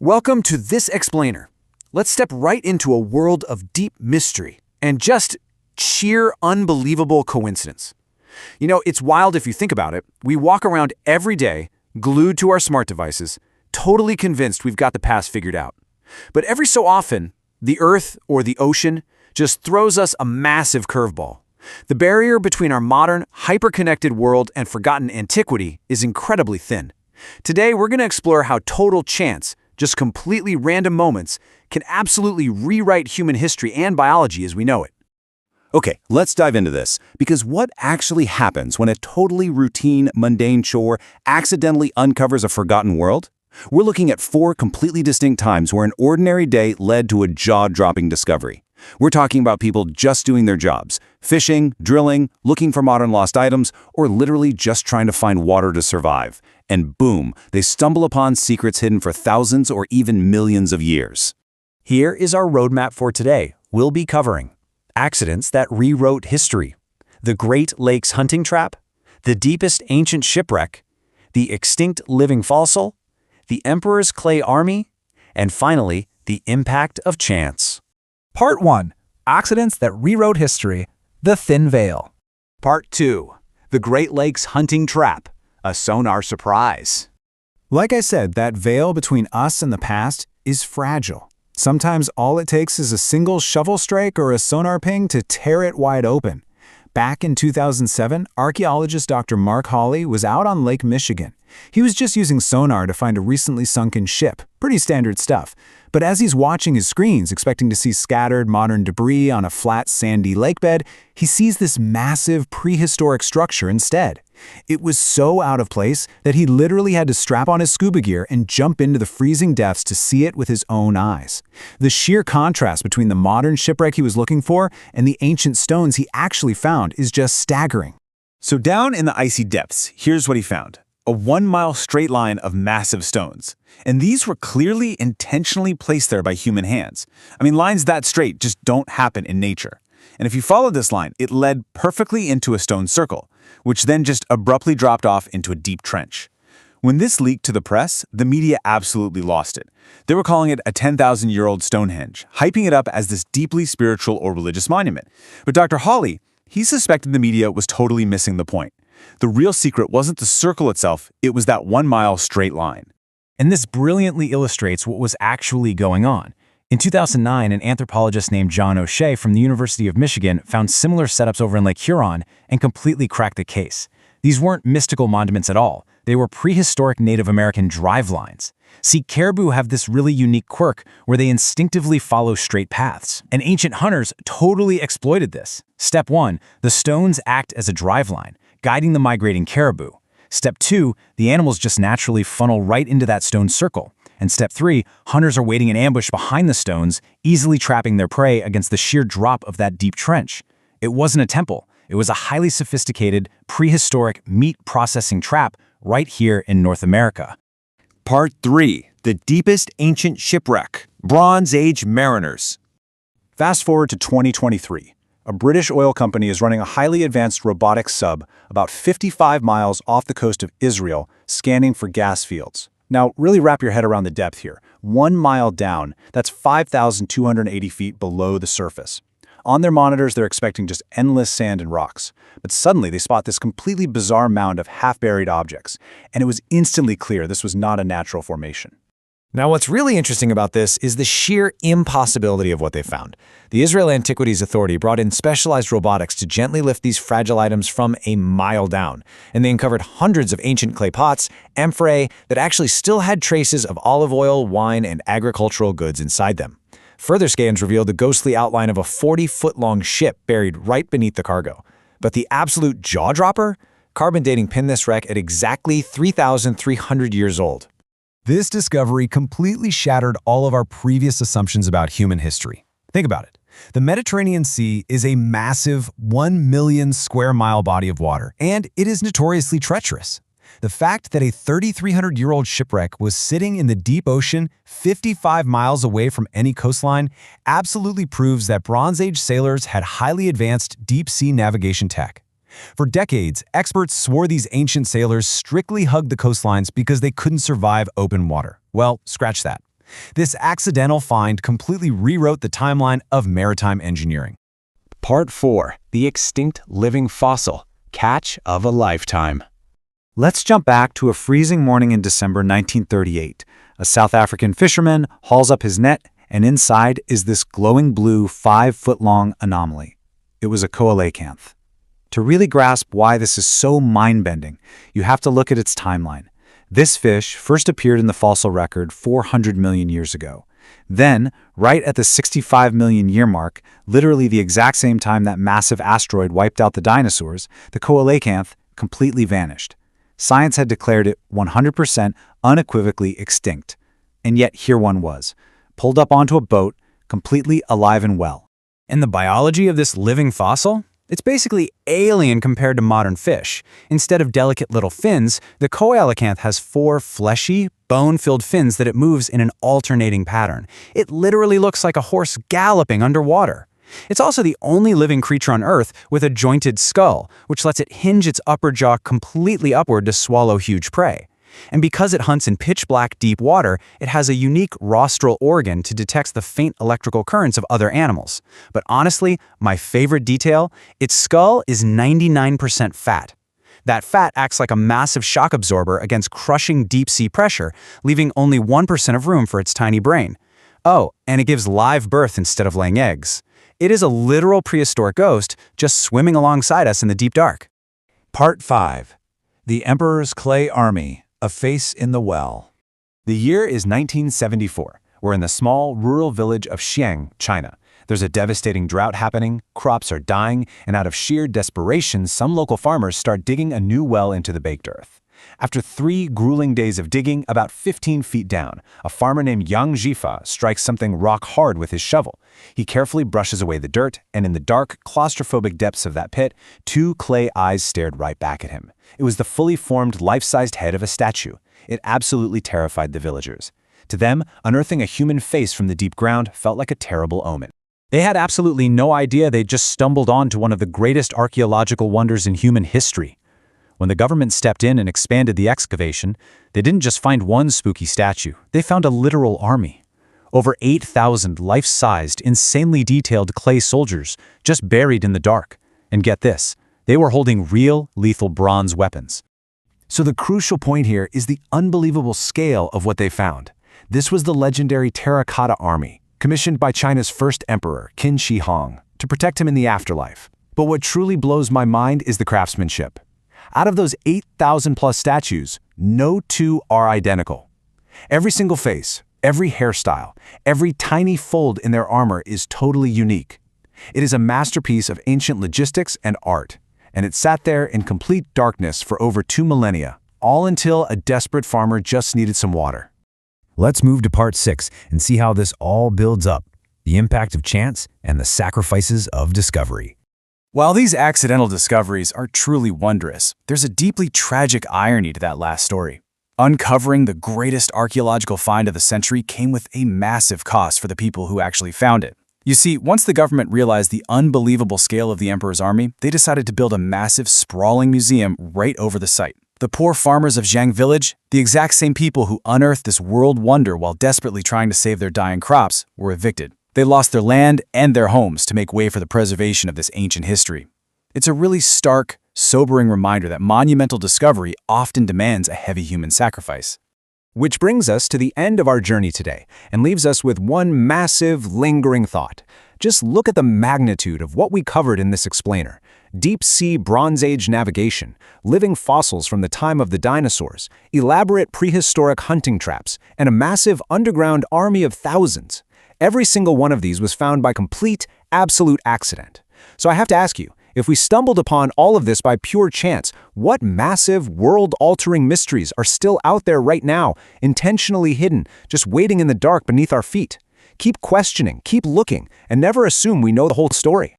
Welcome to This Explainer. Let's step right into a world of deep mystery and just sheer unbelievable coincidence. You know, it's wild if you think about it. We walk around every day, glued to our smart devices, totally convinced we've got the past figured out. But every so often, the Earth or the ocean just throws us a massive curveball. The barrier between our modern, hyper-connected world and forgotten antiquity is incredibly thin. Today, we're going to explore how total chance, just completely random moments, can absolutely rewrite human history and biology as we know it. Okay, let's dive into this, because what actually happens when a totally routine, mundane chore accidentally uncovers a forgotten world? We're looking at 4 completely distinct times where an ordinary day led to a jaw-dropping discovery. We're talking about people just doing their jobs, fishing, drilling, looking for modern lost items, or literally just trying to find water to survive. And boom, they stumble upon secrets hidden for thousands or even millions of years. Here is our roadmap for today. We'll be covering accidents that rewrote history, the Great Lakes hunting trap, the deepest ancient shipwreck, the extinct living fossil, the Emperor's Clay Army, and finally, the impact of chance. Part 1. Accidents that rewrote history. The Thin Veil. Part 2. The Great Lakes hunting trap. A sonar surprise. Like I said, that veil between us and the past is fragile. Sometimes all it takes is a single shovel strike or a sonar ping to tear it wide open. Back in 2007, archaeologist Dr. Mark Hawley was out on Lake Michigan. He was just using sonar to find a recently sunken ship. Pretty standard stuff. But as he's watching his screens, expecting to see scattered modern debris on a flat, sandy lakebed, he sees this massive prehistoric structure instead. It was so out of place that he literally had to strap on his scuba gear and jump into the freezing depths to see it with his own eyes. The sheer contrast between the modern shipwreck he was looking for and the ancient stones he actually found is just staggering. So down in the icy depths, here's what he found. A 1-mile straight line of massive stones. And these were clearly intentionally placed there by human hands. I mean, lines that straight just don't happen in nature. And if you followed this line, it led perfectly into a stone circle, which then just abruptly dropped off into a deep trench. When this leaked to the press, the media absolutely lost it. They were calling it a 10,000-year-old Stonehenge, hyping it up as this deeply spiritual or religious monument. But Dr. Hawley, he suspected the media was totally missing the point. The real secret wasn't the circle itself, it was that 1-mile straight line. And this brilliantly illustrates what was actually going on. In 2009, an anthropologist named John O'Shea from the University of Michigan found similar setups over in Lake Huron and completely cracked the case. These weren't mystical monuments at all. They were prehistoric Native American drive lines. See, caribou have this really unique quirk where they instinctively follow straight paths. And ancient hunters totally exploited this. Step 1, the stones act as a drive line, guiding the migrating caribou. Step 2, the animals just naturally funnel right into that stone circle. And step 3, hunters are waiting in ambush behind the stones, easily trapping their prey against the sheer drop of that deep trench. It wasn't a temple. It was a highly sophisticated, prehistoric meat processing trap right here in North America. Part 3. The deepest ancient shipwreck. Bronze Age mariners. Fast forward to 2023. A British oil company is running a highly advanced robotic sub about 55 miles off the coast of Israel, scanning for gas fields. Now, really wrap your head around the depth here. 1 mile down, that's 5,280 feet below the surface. On their monitors, they're expecting just endless sand and rocks. But suddenly, they spot this completely bizarre mound of half-buried objects, and it was instantly clear this was not a natural formation. Now, what's really interesting about this is the sheer impossibility of what they found. The Israel Antiquities Authority brought in specialized robotics to gently lift these fragile items from a mile down, and they uncovered hundreds of ancient clay pots, amphorae, that actually still had traces of olive oil, wine, and agricultural goods inside them. Further scans revealed the ghostly outline of a 40-foot-long ship buried right beneath the cargo. But the absolute jaw-dropper? Carbon dating pinned this wreck at exactly 3,300 years old. This discovery completely shattered all of our previous assumptions about human history. Think about it. The Mediterranean Sea is a massive 1 million square mile body of water, and it is notoriously treacherous. The fact that a 3,300-year-old shipwreck was sitting in the deep ocean 55 miles away from any coastline absolutely proves that Bronze Age sailors had highly advanced deep-sea navigation tech. For decades, experts swore these ancient sailors strictly hugged the coastlines because they couldn't survive open water. Well, scratch that. This accidental find completely rewrote the timeline of maritime engineering. Part 4. The Extinct Living Fossil. Catch of a Lifetime. Let's jump back to a freezing morning in December 1938. A South African fisherman hauls up his net, and inside is this glowing blue 5-foot-long anomaly. It was a coelacanth. To really grasp why this is so mind-bending, you have to look at its timeline. This fish first appeared in the fossil record 400 million years ago. Then, right at the 65 million year mark, literally the exact same time that massive asteroid wiped out the dinosaurs, the coelacanth completely vanished. Science had declared it 100% unequivocally extinct. And yet here one was, pulled up onto a boat, completely alive and well. And the biology of this living fossil? It's basically alien compared to modern fish. Instead of delicate little fins, the coelacanth has 4 fleshy, bone-filled fins that it moves in an alternating pattern. It literally looks like a horse galloping underwater. It's also the only living creature on Earth with a jointed skull, which lets it hinge its upper jaw completely upward to swallow huge prey. And because it hunts in pitch-black deep water, it has a unique rostral organ to detect the faint electrical currents of other animals. But honestly, my favorite detail, its skull is 99% fat. That fat acts like a massive shock absorber against crushing deep-sea pressure, leaving only 1% of room for its tiny brain. Oh, and it gives live birth instead of laying eggs. It is a literal prehistoric ghost just swimming alongside us in the deep dark. Part 5. The Emperor's Clay Army. A Face in the Well. The year is 1974. We're in the small, rural village of Xiang, China. There's a devastating drought happening, crops are dying, and out of sheer desperation, some local farmers start digging a new well into the baked earth. After 3 grueling days of digging, about 15 feet down, a farmer named Yang Jifa strikes something rock hard with his shovel. He carefully brushes away the dirt, and in the dark, claustrophobic depths of that pit, 2 clay eyes stared right back at him. It was the fully formed, life-sized head of a statue. It absolutely terrified the villagers. To them, unearthing a human face from the deep ground felt like a terrible omen. They had absolutely no idea they'd just stumbled onto one of the greatest archaeological wonders in human history. When the government stepped in and expanded the excavation, they didn't just find one spooky statue, they found a literal army. Over 8,000 life-sized, insanely detailed clay soldiers just buried in the dark. And get this, they were holding real, lethal bronze weapons. So the crucial point here is the unbelievable scale of what they found. This was the legendary Terracotta Army, commissioned by China's first emperor, Qin Shi Huang, to protect him in the afterlife. But what truly blows my mind is the craftsmanship. Out of those 8,000 plus statues, no 2 are identical. Every single face, every hairstyle, every tiny fold in their armor is totally unique. It is a masterpiece of ancient logistics and art, and it sat there in complete darkness for over 2 millennia, all until a desperate farmer just needed some water. Let's move to part 6 and see how this all builds up, the impact of chance and the sacrifices of discovery. While these accidental discoveries are truly wondrous, there's a deeply tragic irony to that last story. Uncovering the greatest archaeological find of the century came with a massive cost for the people who actually found it. You see, once the government realized the unbelievable scale of the Emperor's army, they decided to build a massive, sprawling museum right over the site. The poor farmers of Xiang village, the exact same people who unearthed this world wonder while desperately trying to save their dying crops, were evicted. They lost their land and their homes to make way for the preservation of this ancient history. It's a really stark, sobering reminder that monumental discovery often demands a heavy human sacrifice. Which brings us to the end of our journey today and leaves us with one massive, lingering thought. Just look at the magnitude of what we covered in this explainer. Deep-sea Bronze Age navigation, living fossils from the time of the dinosaurs, elaborate prehistoric hunting traps, and a massive underground army of thousands. Every single one of these was found by complete, absolute accident. So I have to ask you, if we stumbled upon all of this by pure chance, what massive, world-altering mysteries are still out there right now, intentionally hidden, just waiting in the dark beneath our feet? Keep questioning, keep looking, and never assume we know the whole story.